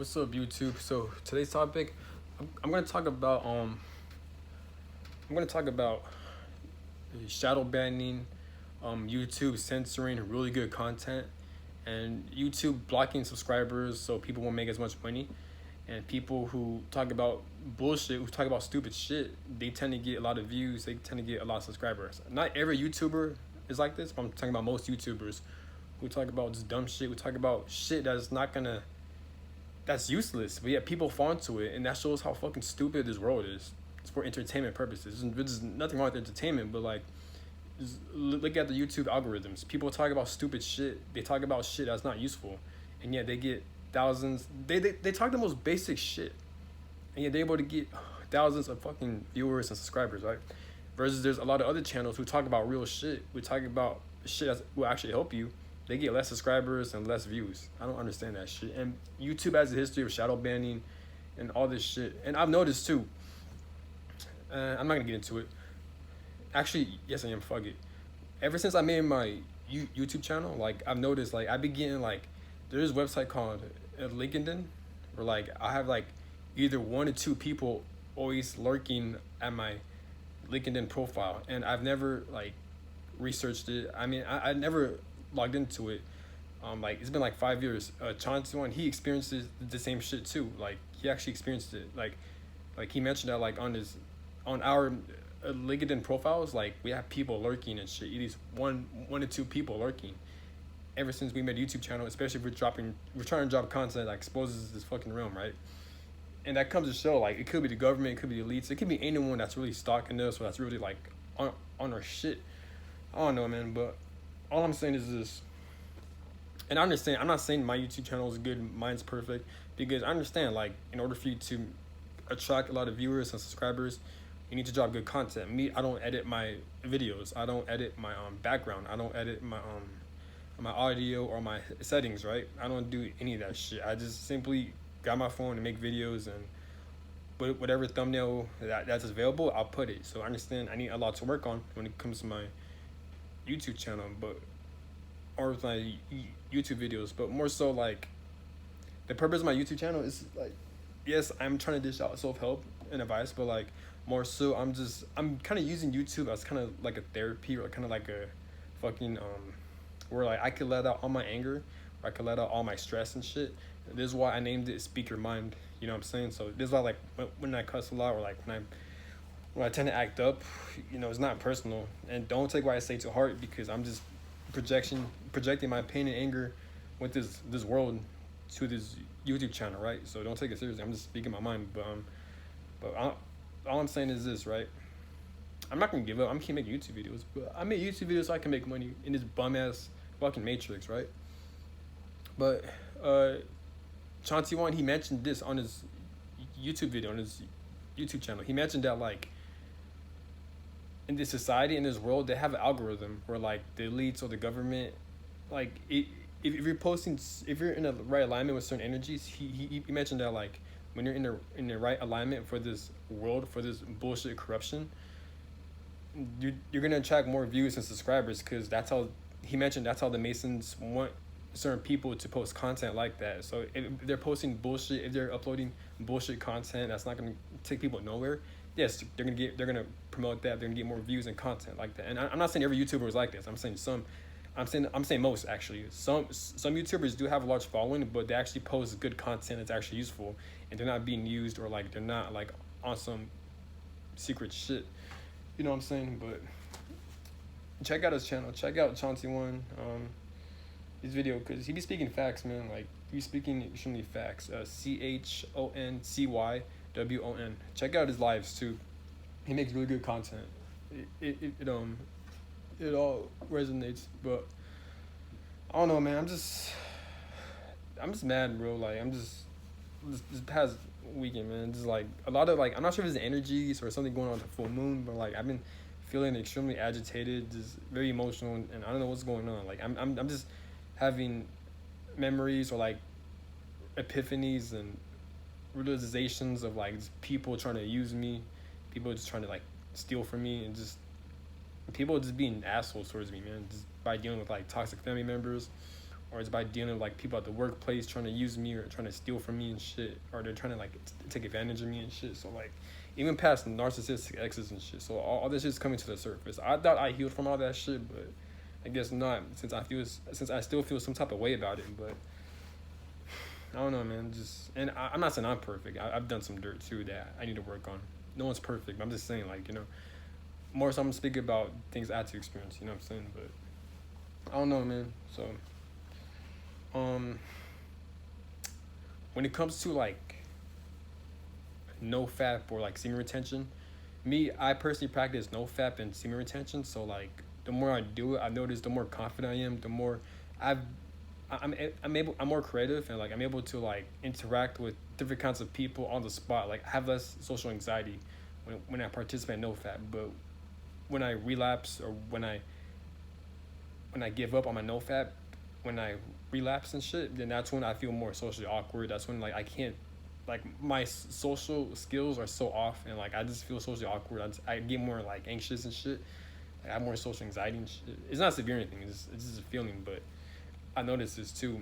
What's up, YouTube? So today's topic, I'm gonna talk about shadow banning, YouTube censoring really good content, and YouTube blocking subscribers so people won't make as much money. And people who talk about bullshit, who talk about stupid shit, they tend to get a lot of views. They tend to get a lot of subscribers. Not every YouTuber is like this, but I'm talking about most YouTubers who talk about just dumb shit. Who talk about shit that's useless. But yet people fall into it, and that shows how fucking stupid this world is. It's for entertainment purposes. There's nothing wrong with entertainment, but like, just look at the YouTube algorithms. People talk about stupid shit. They talk about shit that's not useful, and yet they get thousands. They talk the most basic shit, and yet they're able to get thousands of fucking viewers and subscribers, right? Versus there's a lot of other channels who talk about real shit. We talk about shit that will actually help you. They get less subscribers and less views. I don't understand that shit. And YouTube has a history of shadow banning and all this shit. And I've noticed too. I'm not gonna get into it. Actually, yes, I am. Fuck it. Ever since I made my YouTube channel, like I've noticed, like I be getting like there's a website called LinkedIn, where like I have like either one or two people always lurking at my LinkedIn profile, and I've never like researched it. I mean, I never logged into it. Like it's been like 5 years. Chauncey one, he experiences the same shit too. Like he actually experienced it. Like he mentioned that like on our LinkedIn profiles, like we have people lurking and shit. At least one or two people lurking. Ever since we made a YouTube channel, especially if we're trying to drop content that exposes this fucking realm, right? And that comes to show, like it could be the government, it could be the elites, it could be anyone that's really stalking us or that's really like on our shit. I don't know, man, but all I'm saying is this. And I understand, I'm not saying my YouTube channel is good, mine's perfect, because I understand, like, in order for you to attract a lot of viewers and subscribers, you need to drop good content. Me, I don't edit my videos. I don't edit my background. I don't edit my audio or my settings, right? I don't do any of that shit. I just simply got my phone and make videos, and whatever thumbnail that's available, I'll put it. So I understand I need a lot to work on when it comes to my YouTube channel, or with my YouTube videos, but more so like the purpose of my YouTube channel is like, yes, I'm trying to dish out self-help and advice, but like more so I'm kind of using YouTube as kind of like a therapy, or kind of like a fucking where like I could let out all my anger, or I could let out all my stress and shit. This is why I named it Speak Your Mind. You know what I'm saying? So this is why, like, when I cuss a lot, or like when I tend to act up, it's not personal. And don't take what I say to heart, because I'm just projecting my pain and anger with this world to this YouTube channel, right? So don't take it seriously. I'm just speaking my mind. All I'm saying is this, right? I'm not gonna give up. I'm gonna keep making YouTube videos, but I make YouTube videos so I can make money in this bum ass fucking matrix, right? But Chauncey One, he mentioned this on his YouTube video, on his YouTube channel. He mentioned that like in this society, in this world, they have an algorithm where like the elites or the government, like if you're posting, if you're in the right alignment with certain energies, he mentioned that like when you're in the right alignment for this world, for this bullshit corruption, you're gonna attract more views and subscribers, because that's how he mentioned, that's how the Masons want certain people to post content like that. So if they're posting bullshit, if they're uploading bullshit content that's not gonna take people nowhere, yes, they're gonna promote that. They're gonna get more views and content like that. And I'm not saying every YouTuber is like this. I'm saying most actually. Some YouTubers do have a large following, but they actually post good content that's actually useful, and they're not being used, or like they're not like on some secret shit. You know what I'm saying? But check out his channel. Check out Chauncey One. His video, because he be speaking facts, man. Like he be speaking extremely facts. CHONCYWON. Check out his lives too. He makes really good content. It all resonates. But I don't know, man. I'm just mad, bro. Like I'm just this past weekend, man. Just like a lot of like, I'm not sure if it's energies or something going on with the full moon, but like I've been feeling extremely agitated, just very emotional, and I don't know what's going on. Like I'm just having memories, or like epiphanies and realizations of like just people trying to use me, people just trying to like steal from me, and just people just being assholes towards me, man, just by dealing with like toxic family members, or it's by dealing with like people at the workplace trying to use me or trying to steal from me and shit, or they're trying to like take advantage of me and shit. So like even past narcissistic exes and shit. So all this shit's coming to the surface. I thought I healed from all that shit, but I guess not. Since I still feel some type of way about it, but I don't know, man. I'm not saying I'm perfect. I've done some dirt too that I need to work on. No one's perfect. But I'm just saying, like, more so I'm speaking about things I had to experience. You know what I'm saying? But I don't know, man. So, when it comes to like no fap or like semen retention, I personally practice no fap and semen retention. So like the more I do it, I notice the more confident I am. The more I've I'm more creative, and like I'm able to like interact with different kinds of people on the spot. Like I have less social anxiety when I participate in NoFap. But when I relapse, or when I give up on my NoFap, when I relapse and shit, then that's when I feel more socially awkward. That's when like I can't, like my social skills are so off, and like I just feel socially awkward. I get more like anxious and shit. Like, I have more social anxiety and shit. It's not severe or anything. It's just a feeling, but I notice this too,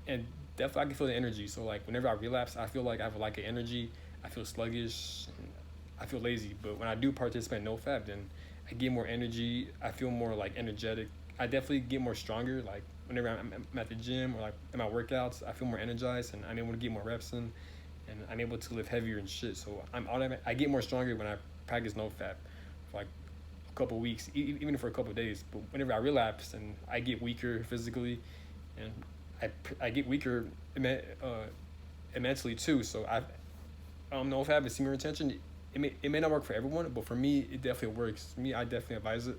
and definitely I can feel the energy. So like whenever I relapse, I feel like I have a lack of energy. I feel sluggish. And I feel lazy. But when I do participate in NoFap, then I get more energy. I feel more like energetic. I definitely get more stronger. Like whenever I'm at the gym or like in my workouts, I feel more energized, and I'm able to get more reps in, and I'm able to lift heavier and shit. So I get more stronger when I practice NoFap for like couple weeks, even for a couple days. But whenever I relapse, and I get weaker physically, and I get weaker immensely too. So I don't know if I have a semen retention. It may not work for everyone, but for me, it definitely works. I definitely advise it.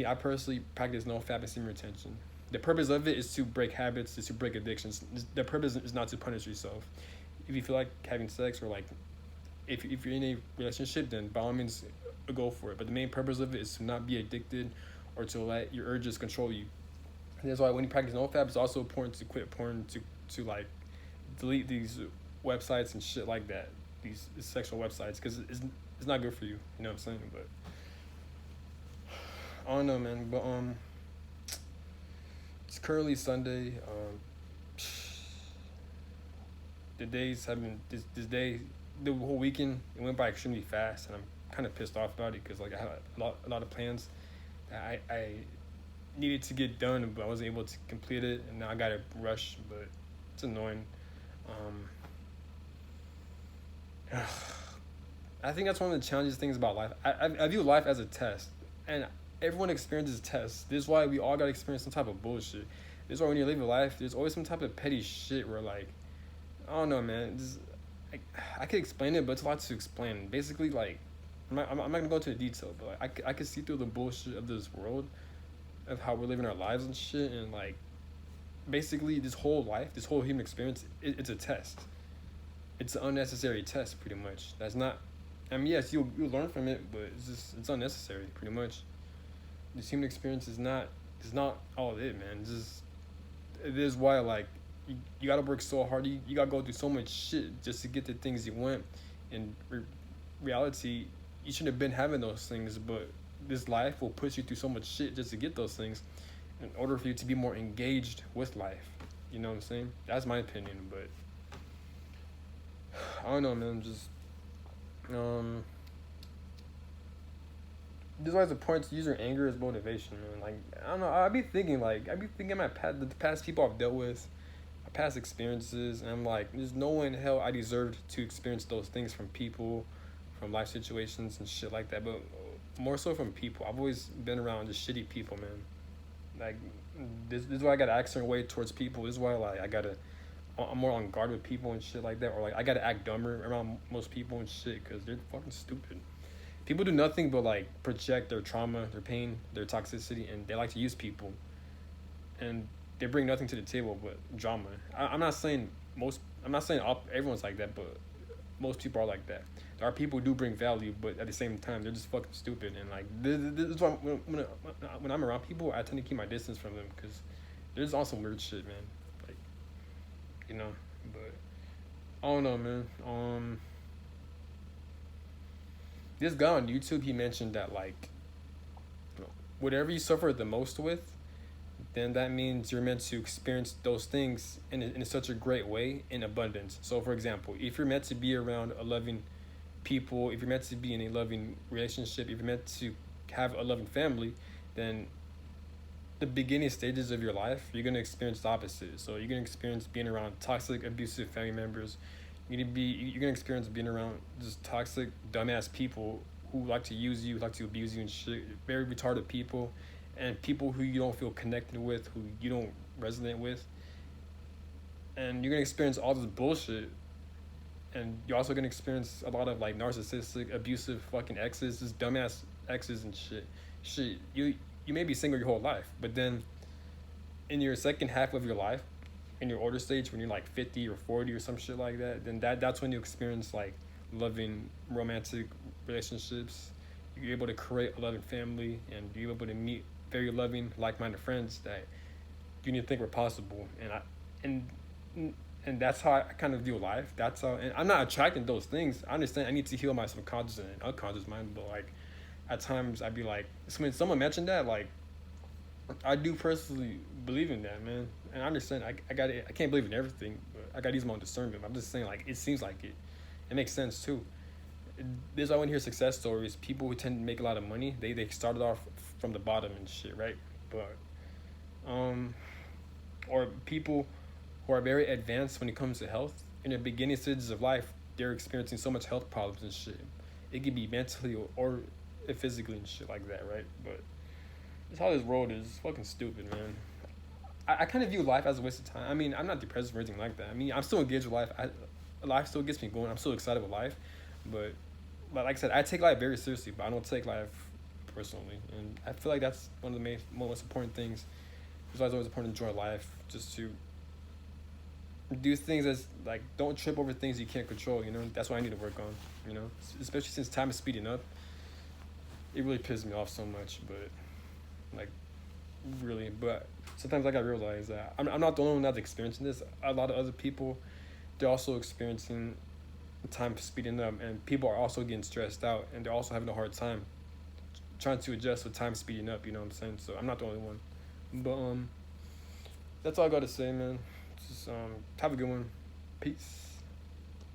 I personally practice NoFap and semen retention. The purpose of it is to break habits, is to break addictions. The purpose is not to punish yourself. If you feel like having sex, or like if you're in a relationship, then by all means go for it. But the main purpose of it is to not be addicted, or to let your urges control you. And that's why when you practice NoFap, it's also important to quit porn, to like delete these websites and shit like that, these sexual websites, because it's not good for you. You know what I'm saying? But I don't know, man. But it's currently Sunday. The days have been this day, the whole weekend, it went by extremely fast, and I'm kind of pissed off about it, because like I had a lot of plans that I needed to get done, but I wasn't able to complete it, and now I gotta rush. But it's annoying. I think that's one of the challenging things about life. I view life as a test, and everyone experiences tests. This is why we all gotta experience some type of bullshit. This is why when you're living life, there's always some type of petty shit where like, I don't know, man. I could explain it, but it's a lot to explain. Basically, like, I'm not gonna go into the detail, but like, I could see through the bullshit of this world, of how we're living our lives and shit, and like, basically, this whole life, this whole human experience, it's a test. It's an unnecessary test, pretty much. That's not. I mean, yes, you'll learn from it, but it's unnecessary, pretty much. This human experience is not all of it, man. It is why, like, you gotta work so hard. You gotta go through so much shit just to get the things you want. In reality, you shouldn't have been having those things, but this life will put you through so much shit just to get those things, in order for you to be more engaged with life. You know what I'm saying? That's my opinion, but I don't know, man. This is why it's important to use your anger as motivation, man. Like, I don't know. I be thinking the past people I've dealt with, my past experiences, and I'm like, there's no way in hell I deserved to experience those things from people, from life situations and shit like that. But more so from people. I've always been around just shitty people, man. Like, this is why I gotta act a certain way towards people. This is why, like, I'm more on guard with people and shit like that, or like I gotta act dumber around most people and shit, because they're fucking stupid. People do nothing but like project their trauma, their pain, their toxicity, and they like to use people, and they bring nothing to the table but drama. I'm not saying everyone's like that, but most people are like that. There are people who do bring value, but at the same time, they're just fucking stupid. And like, this is why when I'm around people, I tend to keep my distance from them, because they're just on some weird shit, man. Like, you know, but I don't know, man. This guy on YouTube, he mentioned that like, whatever you suffer the most with, then that means you're meant to experience those things in such a great way in abundance. So, for example, if you're meant to be around a loving people, if you're meant to be in a loving relationship, if you're meant to have a loving family, then the beginning stages of your life, you're gonna experience the opposite. So you're gonna experience being around toxic, abusive family members. You're gonna experience being around just toxic, dumbass people who like to use you, like to abuse you and shit. Very retarded people, and people who you don't feel connected with, who you don't resonate with, and you're gonna experience all this bullshit. And you're also gonna experience a lot of like narcissistic, abusive fucking exes, just dumbass exes and shit. Shit, you may be single your whole life, but then in your second half of your life, in your older stage, when you're like 50 or 40 or some shit like that, then that's when you experience like loving romantic relationships. You're able to create a loving family, and you're able to meet very loving, like-minded friends that you didn't think were possible. And and that's how I kind of view life. That's how, and I'm not attracting those things. I understand I need to heal my subconscious and unconscious mind, but like at times I'd be like, when someone mentioned that, like I do personally believe in that, man. And I understand. I got it. I can't believe in everything, but I got to use my own discernment. I'm just saying, like, it seems like it. It makes sense too. There's I want to hear success stories. People who tend to make a lot of money, they started off from the bottom and shit, right? But or people who are very advanced when it comes to health in the beginning stages of life, they're experiencing so much health problems and shit. It could be mentally or physically and shit like that, right? But that's how this world is. It's fucking stupid, man. I kind of view life as a waste of time. I mean, I'm not depressed or anything like that. I mean, I'm still engaged with life. Life still gets me going. I'm still excited with life, but like I said, I take life very seriously, but I don't take life personally. And I feel like that's one of the most important things. It's always important to enjoy life, just to do things as like don't trip over things you can't control. You know, that's what I need to work on. You know, especially since time is speeding up. It really pisses me off so much, but like really, but sometimes I gotta realize that I'm not the only one that's experiencing this. A lot of other people, they're also experiencing time speeding up, and people are also getting stressed out, and they're also having a hard time trying to adjust with time speeding up. You know what I'm saying? So I'm not the only one. But that's all I gotta say, man. Just have a good one. Peace.